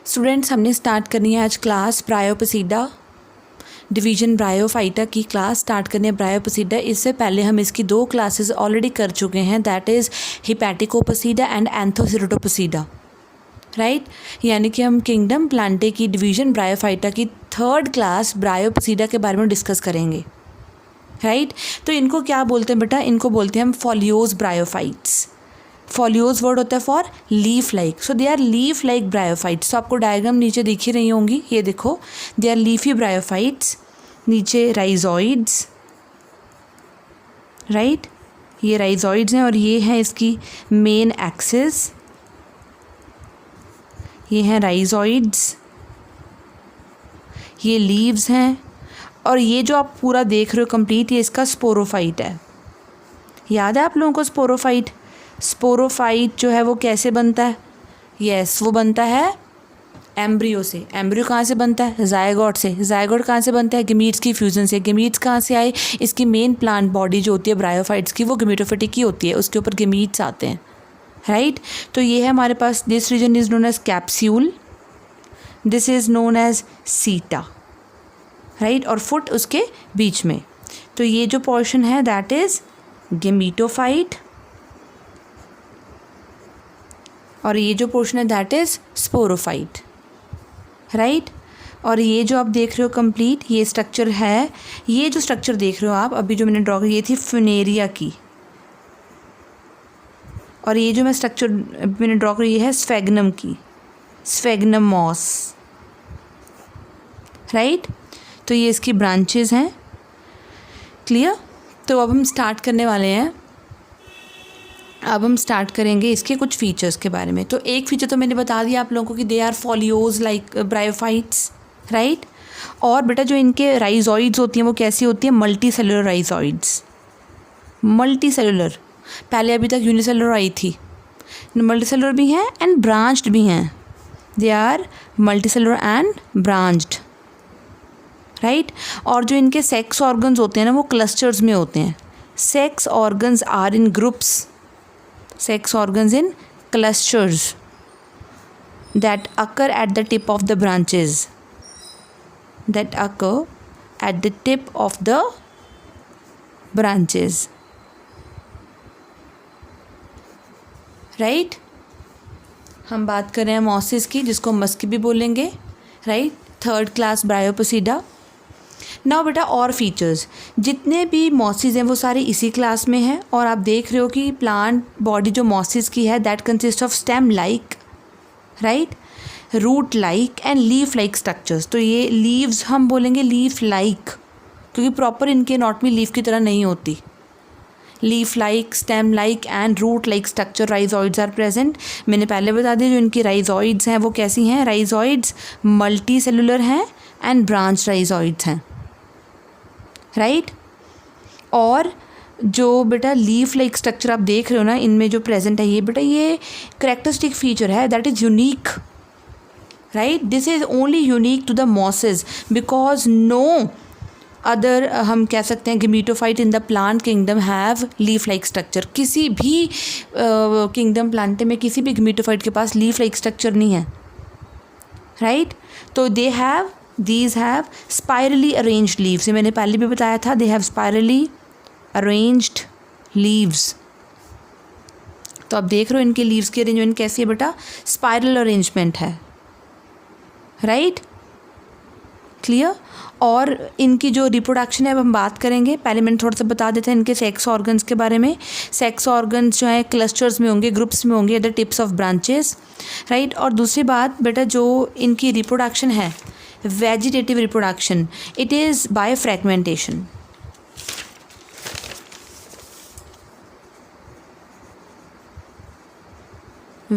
Students, हमने start करनी है आज क्लास ब्रायोपोसिडा डिवीजन ब्रायोफाइटा की क्लास स्टार्ट करनी है ब्रायोपोसिडा। इससे पहले हम इसकी दो क्लासेस ऑलरेडी कर चुके हैं, दैट इज़ हिपैटिकोपोसिडा एंड एंथोसिरोटोपोसिडा, राइट। यानी कि हम किंगडम प्लांटे की डिवीजन ब्रायोफाइटा की थर्ड क्लास ब्रायोपोसिडा के बारे में डिस्कस करेंगे, राइट। तो इनको क्या बोलते हैं बेटा? इनको बोलते हैं हम फॉलियोज ब्रायोफाइट्स। फॉलियोज वर्ड होता है for leaf like, so they are leaf like bryophytes. तो आपको डायग्राम नीचे दिख ही रही होंगी, ये देखो, दे आर लीफी ब्रायोफाइट्स, नीचे राइजॉइड्स, राइट। ये राइजॉइड्स हैं और ये है इसकी मेन एक्सिस, ये हैं राइजॉइड्स, ये लीव्स हैं, और ये जो आप पूरा देख रहे हो कंप्लीट, ये इसका स्पोरोफाइट है। याद है आप लोगों को स्पोरोफाइट? स्पोरोफाइट जो है वो कैसे बनता है? यस, वो बनता है एम्ब्रियो से। एम्ब्रियो कहाँ से बनता है? जायगोट से। जायगोट कहाँ से बनता है? गेमीट्स की फ्यूजन से। गेमीट्स कहाँ से आए? इसकी मेन प्लांट बॉडी जो होती है ब्रायोफाइट्स की, वो गेमेटोफिटिक की होती है, उसके ऊपर गेमीट्स आते हैं, राइट। तो ये है हमारे पास, this region is known as capsule, this is known as seta, right. और फुट उसके बीच में। तो ये जो पोर्शन है दैट इज गेमीटोफाइट, और ये जो पोर्शन है दैट इज स्पोरोफाइट, राइट। और ये जो आप देख रहे हो कंप्लीट, ये स्ट्रक्चर है, ये जो स्ट्रक्चर देख रहे हो आप अभी जो मैंने ड्रॉ की, ये थी फ्यूनेरिया की, और ये जो मैं स्ट्रक्चर मैंने ड्रॉ करी ये है स्फेगनम की, स्फेगनम मॉस, राइट। तो ये इसकी ब्रांचेस हैं, क्लियर। तो अब हम स्टार्ट करने वाले हैं, अब हम स्टार्ट करेंगे इसके कुछ फीचर्स के बारे में। तो एक फीचर तो मैंने बता दिया आप लोगों को कि they are foliose like bryophytes, right. और बेटा जो इनके राइजॉइड्स होती हैं वो कैसी होती हैं? Multi cellular rhizoids, multi cellular. पहले अभी तक यूनिसेलुलर आई थी, मल्टी सेलुलर भी हैं एंड ब्रांच्ड भी हैं, they are multi cellular and branched, right. और जो इनके सेक्स ऑर्गन्स होते हैं ना वो क्लस्टर्स में होते हैं। Sex organs are in groups, sex organs in clusters that occur at the tip of the branches, that occur at the tip of the branches, right। हम बात कर रहे हैं मॉसिस की, जिसको मस्क भी बोलेंगे, right. Third class bryopsida. Now बेटा और फीचर्स, जितने भी मॉसिस हैं वो सारे इसी क्लास में हैं। और आप देख रहे हो कि प्लांट बॉडी जो मॉसिस की है that consist of stem like, right, root like and leaf like structures. तो ये लीव्स हम बोलेंगे लीफ लाइक, क्योंकि प्रॉपर इनके एनाटॉमी लीफ की तरह नहीं होती। Leaf like, stem like and root like structure rhizoids are present. मैंने पहले बता दिया जो इनकी राइजॉइड्स हैं वो कैसी हैं। राइजॉइड्स मल्टी सेलुलर हैं एंड ब्रांच राइजॉइड्स हैं, राइट। और जो बेटा लीफ लाइक स्ट्रक्चर आप देख रहे हो ना इनमें जो प्रेजेंट है, ये बेटा ये करेक्टरिस्टिक फीचर है that is unique, right. This is only unique to the mosses because no other, हम कह सकते हैं gametophyte in the plant kingdom have leaf like structure. किसी भी किंगडम प्लांटे में किसी भी गेमीटोफाइट के पास लीफ लाइक स्ट्रक्चर नहीं है, राइट। तो they have, these have spirally arranged leaves, ये मैंने पहले भी बताया था, they have spirally arranged leaves। तो आप देख रहे हो इनके लीव्स की अरेंजमेंट कैसी है बेटा? स्पाइरल अरेंजमेंट है, राइट, क्लियर। और इनकी जो रिप्रोडक्शन है अब हम बात करेंगे। पहले मैंने थोड़ा सा बता देते हैं इनके सेक्स ऑर्गन्स के बारे में। सेक्स ऑर्गन्स जो है क्लस्टर्स में होंगे, ग्रुप्स में होंगे at the tips of branches, right. और दूसरी बात बेटा जो इनकी रिप्रोडक्शन है vegetative reproduction, it is by fragmentation,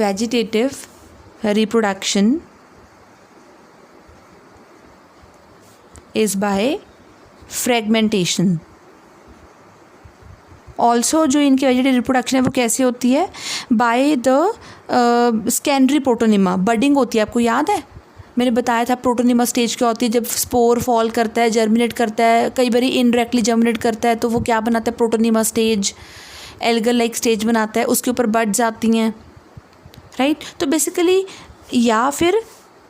vegetative reproduction is by fragmentation। Also जो इनकी वेजिटेटिव रिप्रोडक्शन है वो कैसे होती है? By the secondary protonema, budding होती है। आपको याद है मैंने बताया था प्रोटोनिमा स्टेज क्या होती है? जब स्पोर फॉल करता है, जर्मिनेट करता है, कई बार इनडायरेक्टली जर्मिनेट करता है, तो वो क्या बनाता है? Protonema stage, algal like stage बनाता है, उसके ऊपर बड्स आती हैं, राइट। तो बेसिकली या फिर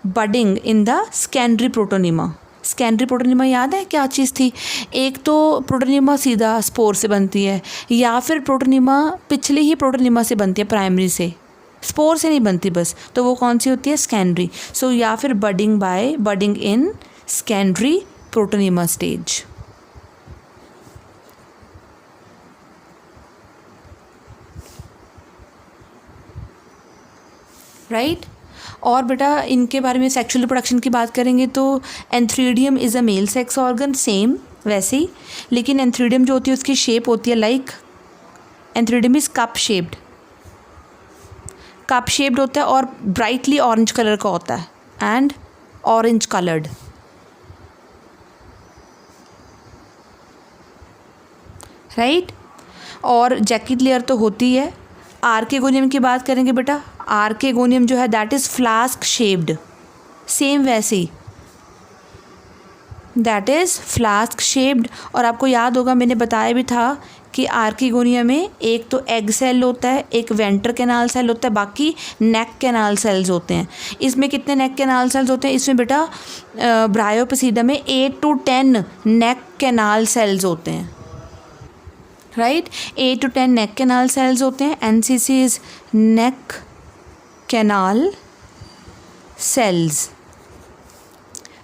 budding in the secondary protonema. Secondary protonema याद है क्या चीज़ थी? एक तो प्रोटोनिमा सीधा स्पोर से बनती है, या फिर प्रोटोनिमा पिछले ही प्रोटोनिमा से बनती है, प्राइमरी से, स्पोर से नहीं बनती बस, तो वो कौन सी होती है? सेकेंडरी। सो या फिर budding in secondary protonema stage. Right और बेटा इनके बारे में सेक्सुअल रिप्रोडक्शन की बात करेंगे तो antheridium is a male sex organ, same वैसे ही, लेकिन एंथ्रीडियम जो होती है उसकी शेप होती है like, antheridium is cup shaped होता है और ब्राइटली ऑरेंज कलर का होता है, एंड ऑरेंज कलर्ड। राइट और जैकेट लेयर तो होती है। आर्केगोनियम की बात करेंगे बेटा, आर्केगोनियम जो है that is flask shaped, same वैसे ही, दैट इज़ फ्लास्क शेप्ड। और आपको याद होगा मैंने बताया भी था कि आर्केगोनियम में एक तो एग सेल होता है, एक वेंटर कैनाल सेल होता है, बाकी नेक कैनाल सेल्स होते हैं। इसमें कितने नेक कैनाल सेल्स होते हैं? इसमें बेटा ब्रायोपसीडा में 8 to 10 नेक कैनाल सेल्स होते हैं। Right 8 to 10 neck canal cells होते हैं। NCC is neck canal cells.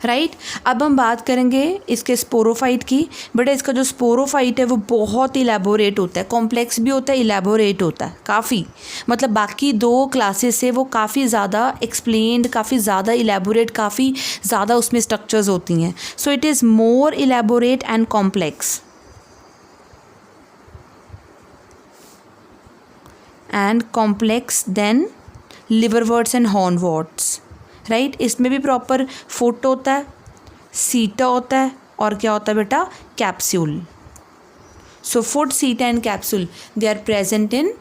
Right अब हम बात करेंगे इसके स्पोरोफाइट की। बेटा इसका जो स्पोरोफाइट है वो बहुत इलेबोरेट होता है, कॉम्प्लेक्स भी होता है, इलेबोरेट होता है काफ़ी, मतलब बाकी दो क्लासेस से वो काफ़ी ज़्यादा एक्सप्लेन्ड, काफ़ी ज़्यादा इलेबोरेट, काफ़ी ज़्यादा उसमें स्ट्रक्चर्स होती हैं। So it is more elaborate and complex than liverworts and hornworts. Right इसमें भी प्रॉपर फुट होता है, सीटा होता है, और क्या होता है बेटा? Capsule. So foot, seta and capsule they are present in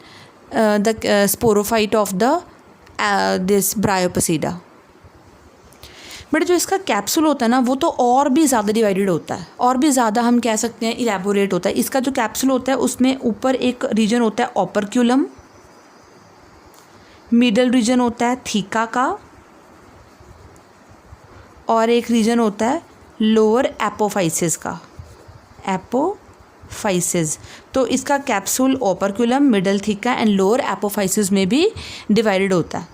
the sporophyte of the this bryopsida. But जो इसका कैप्सूल होता है ना वो तो और भी ज़्यादा डिवाइडेड होता है, और भी ज़्यादा हम कह सकते हैं इलेबोरेट होता है। इसका जो कैप्सूल होता है उसमें ऊपर एक रीजन होता है ओपर्क्यूलम, मिडल रीजन होता है थीका का, और एक रीजन होता है लोअर एपोफाइसिस का, एपोफाइसिस। तो इसका capsule operculum, middle theca and lower apophysis में भी डिवाइडेड होता है।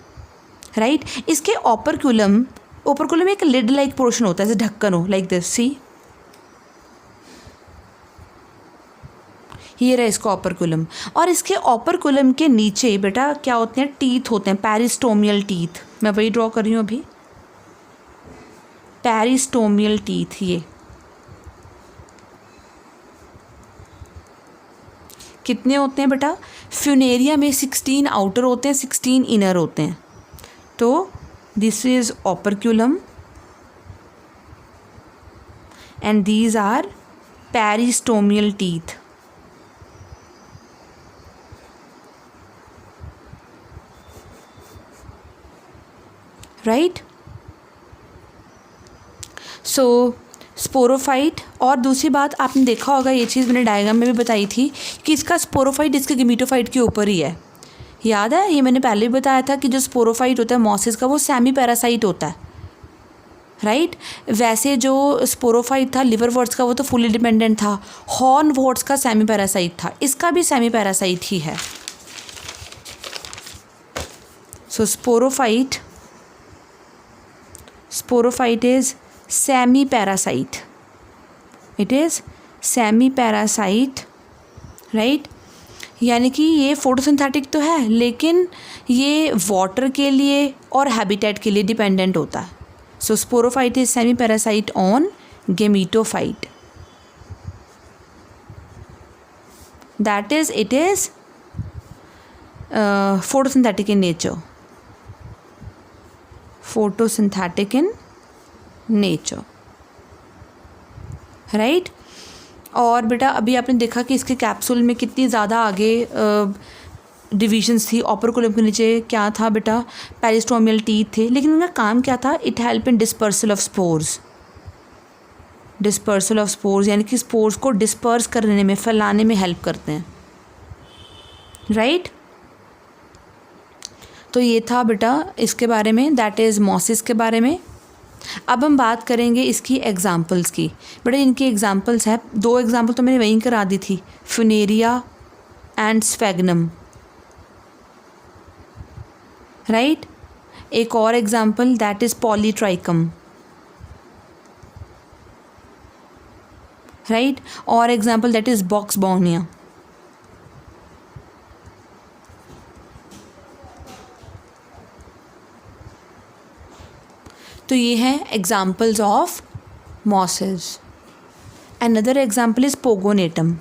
राइट इसके ओपर्क्यूलम में एक लिड लाइक पोर्शन होता है, जैसे ढक्कन हो, लाइक दिस, सी ये रहा इसका ओपर्क्यूलम। और इसके ओपर्क्यूलम के नीचे बेटा क्या होते हैं? टीथ होते हैं, पेरिस्टोमियल टीथ। मैं वही ड्रॉ कर रही हूँ अभी, पेरिस्टोमियल टीथ। ये कितने होते हैं बेटा? फ्यूनेरिया में 16 आउटर होते हैं, 16 इनर होते हैं। तो this is operculum and these are peristomial teeth. Right so sporophyte. और दूसरी बात आपने देखा होगा, ये चीज़ मैंने डायग्राम में भी बताई थी कि इसका स्पोरोफाइट इसके गेमीटोफाइट के ऊपर ही है। याद है ये मैंने पहले भी बताया था कि जो स्पोरोफाइट होता है मॉसिस का वो सेमी पैरासाइट होता है। राइट वैसे जो स्पोरोफाइट था लिवरवर्ट्स का वो तो फुली डिपेंडेंट था, हॉर्नवर्ट्स का सेमी पैरासाइट था, इसका भी सेमी पैरासाइट ही है। So sporophyte is semi parasite, it is semi parasite. Right यानी कि ये फोटोसिंथेटिक तो है लेकिन ये वाटर के लिए और हैबिटेट के लिए डिपेंडेंट होता है। So sporophyte is semi parasite on gametophyte, that is it is photosynthetic in nature, photosynthetic in nature। Right और बेटा अभी आपने देखा कि इसके कैप्सूल में कितनी ज़्यादा आगे डिविजन्स थी। ओपर्कुलम के नीचे क्या था बेटा? पेरिस्टोमियल टीथ थे, लेकिन उनका काम क्या था? It help in dispersal of spores, यानी कि स्पोर्स को डिस्पर्स करने में, फैलाने में हेल्प करते हैं। राइट तो ये था बेटा इसके बारे में, दैट इज़ मॉसिस के बारे में। अब हम बात करेंगे इसकी एग्जांपल्स की। बेटा इनकी एग्जांपल्स हैं, 2 एग्जांपल तो मैंने वहीं करा दी थी, फुनेरिया एंड स्फेगनम, राइट। एक और example that is polytrichum, right. और एग्जांपल दैट इज़ बॉक्सबॉर्निया। तो ये हैं examples of mosses. Another example is pogonatum.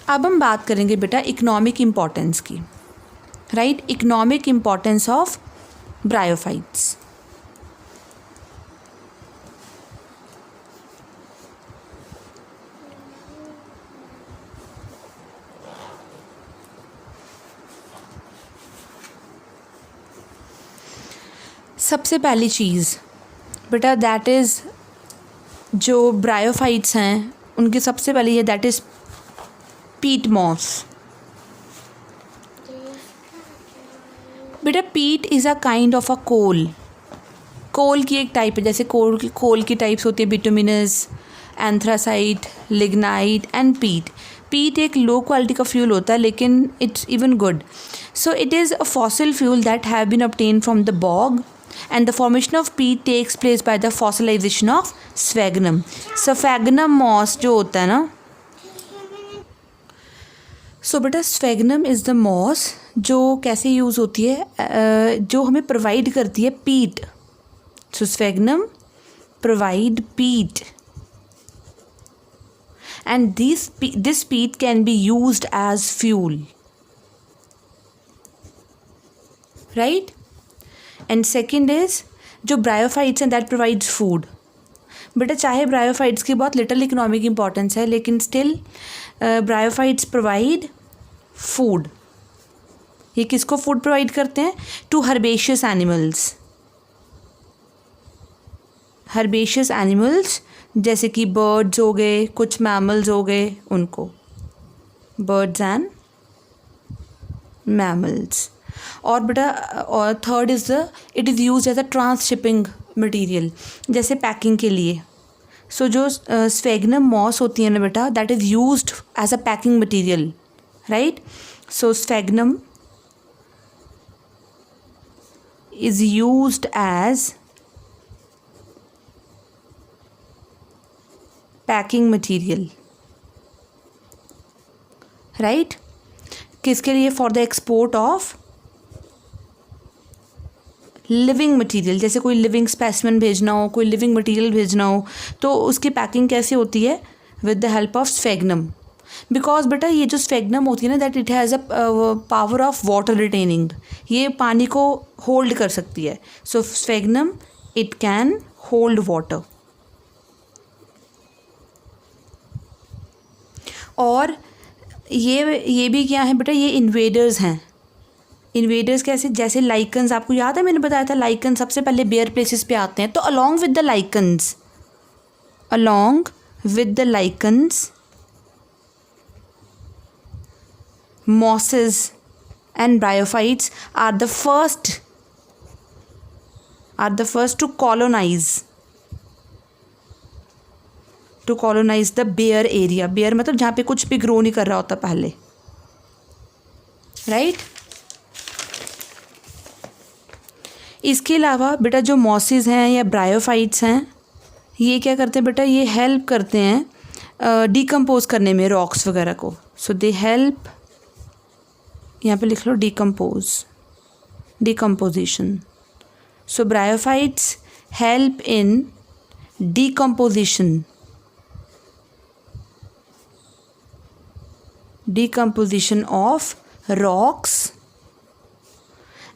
अब हम बात करेंगे बेटा इकोनॉमिक इम्पोर्टेंस की, right. Economic importance of bryophytes. सबसे पहली चीज़ बेटा दैट इज़ जो ब्रायोफाइट्स हैं उनकी सबसे पहली है दैट इज़ पीट मॉस। बेटा peat is a kind of a coal. Coal की एक टाइप है, जैसे कोल की टाइप्स होती है बिटुमिनस, एंथ्रासाइट, लिग्नाइट एंड पीट। पीट एक लो क्वालिटी का फ्यूल होता है लेकिन it's even good. So it is a fossil fuel that have been obtained from the bog and the formation of peat takes place by the fossilization of sphagnum. Sphagnum moss जो होता है ना, सो बेटा sphagnum is the moss जो कैसे use होती है, जो हमें प्रोवाइड करती है peat. So sphagnum provide peat and this peat can be used as fuel, right. And second is जो ब्रायोफाइट्स हैं दैट प्रोवाइड्स फूड। बेटा चाहे ब्रायोफाइट्स की बहुत लिटिल इकोनॉमिक इम्पॉर्टेंस है लेकिन स्टिल ब्रायोफाइट्स प्रोवाइड फूड। ये किसको फूड प्रोवाइड करते हैं? To herbaceous animals. Herbaceous animals जैसे कि बर्ड्स हो गए, कुछ मैमल्स हो गए, उनको बर्ड्स एंड मैमल्स। और बेटा और third is it is use as a transshipping material, जैसे पैकिंग के लिए। सो जो स्फेगनम मॉस होती है ना बेटा that is used as a packing material, right. So sphagnum is used as packing material, right. किसके लिए? For the export of living material, जैसे कोई लिविंग स्पेसिमेन भेजना हो, कोई लिविंग मटेरियल भेजना हो, तो उसकी पैकिंग कैसे होती है? With the help of sphagnum. Because बेटा ये जो स्फेगनम होती है ना that it has a power of water retaining, ये पानी को होल्ड कर सकती है। So sphagnum it can hold water. और ये भी क्या है बेटा, ये इन्वेडर्स हैं। इन्वेडर्स कैसे? जैसे लाइकन्स, आपको याद है मैंने बताया था लाइकन सबसे पहले बेयर प्लेसेस पे आते हैं। तो along with the lichens mosses and bryophytes are the first to colonize the bare area। bare मतलब जहाँ पे कुछ भी ग्रो नहीं कर रहा होता पहले, राइट। इसके अलावा बेटा जो मॉसेस हैं या ब्रायोफाइट्स हैं ये क्या करते हैं बेटा, ये हेल्प करते हैं डिकम्पोज करने में रॉक्स वगैरह को। सो दे हेल्प, यहाँ पे लिख लो decomposition. So bryophytes help in decomposition of rocks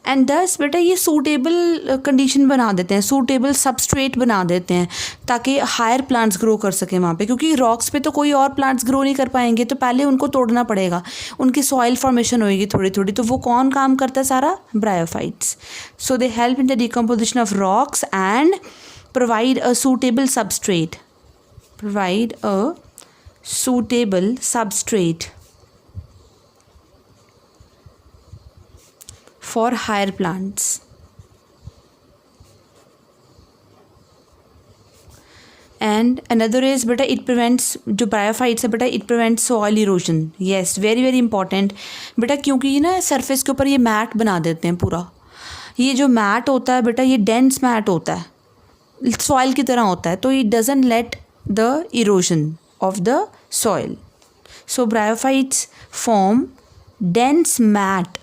and this बेटा ये सूटेबल कंडीशन बना देते हैं, सूटेबल सबस्ट्रेट बना देते हैं ताकि हायर प्लांट्स ग्रो कर सकें वहाँ पे, क्योंकि रॉक्स पे तो कोई और प्लांट्स ग्रो नहीं कर पाएंगे, तो पहले उनको तोड़ना पड़ेगा, उनकी सॉइल फॉर्मेशन होएगी थोड़ी थोड़ी। तो वो कौन काम करता है? सारा bryophytes. So they help in the decomposition of rocks and provide a suitable substrate for higher plants. And another is बेटा इट प्रिवेंट्स, जो ब्रायोफाइट्स है बेटा it prevents soil erosion. Yes, very very important बेटा, क्योंकि ये ना surface के ऊपर ये मैट बना देते हैं पूरा। ये जो मैट होता है बेटा ये डेंस मैट होता है, सॉइल की तरह होता है, तो it doesn't let the erosion of the soil. So bryophytes form dense mat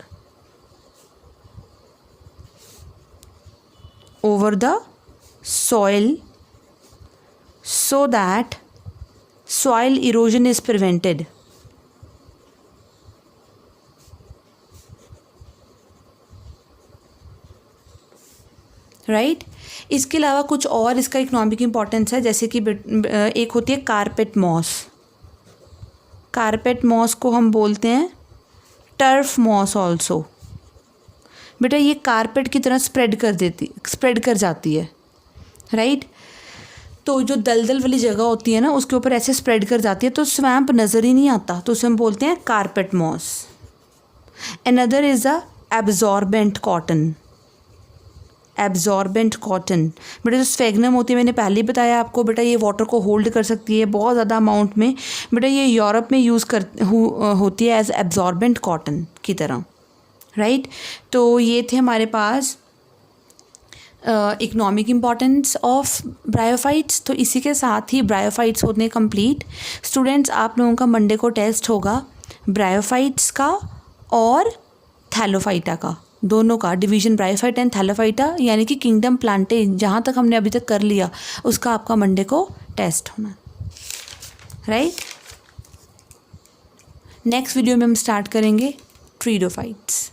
over the soil so that soil erosion is prevented. Right इसके अलावा कुछ और इसका इकोनॉमिक इम्पॉर्टेंस है, जैसे कि एक होती है कारपेट मॉस। कारपेट मॉस को हम बोलते हैं टर्फ मॉस ऑल्सो। बेटा ये कारपेट की तरह स्प्रेड कर जाती है, राइट। तो जो दलदल वाली जगह होती है ना उसके ऊपर ऐसे स्प्रेड कर जाती है, तो स्वैम्प नज़र ही नहीं आता, तो उसे हम बोलते हैं carpet moss. Another is a absorbent cotton. Absorbent cotton बेटा जो स्फेगनम होती है, मैंने पहले ही बताया आपको बेटा, ये वाटर को होल्ड कर सकती है बहुत ज़्यादा अमाउंट में। बेटा ये यूरोप में होती है एज एब्जॉर्बेंट कॉटन की तरह, राइट। तो ये थे हमारे पास इकोनॉमिक इम्पॉर्टेंस ऑफ ब्रायोफाइट्स। तो इसी के साथ ही ब्रायोफाइट्स होते हैं कंप्लीट। स्टूडेंट्स आप लोगों का मंडे को टेस्ट होगा ब्रायोफाइट्स का और थैलोफाइटा का, दोनों का डिवीजन, ब्रायोफाइट एंड थैलोफाइटा, यानी कि किंगडम प्लांटे जहाँ तक हमने अभी तक कर लिया उसका आपका मंडे को टेस्ट होना, राइट। नेक्स्ट वीडियो में हम स्टार्ट करेंगे ट्रीडोफाइट्स।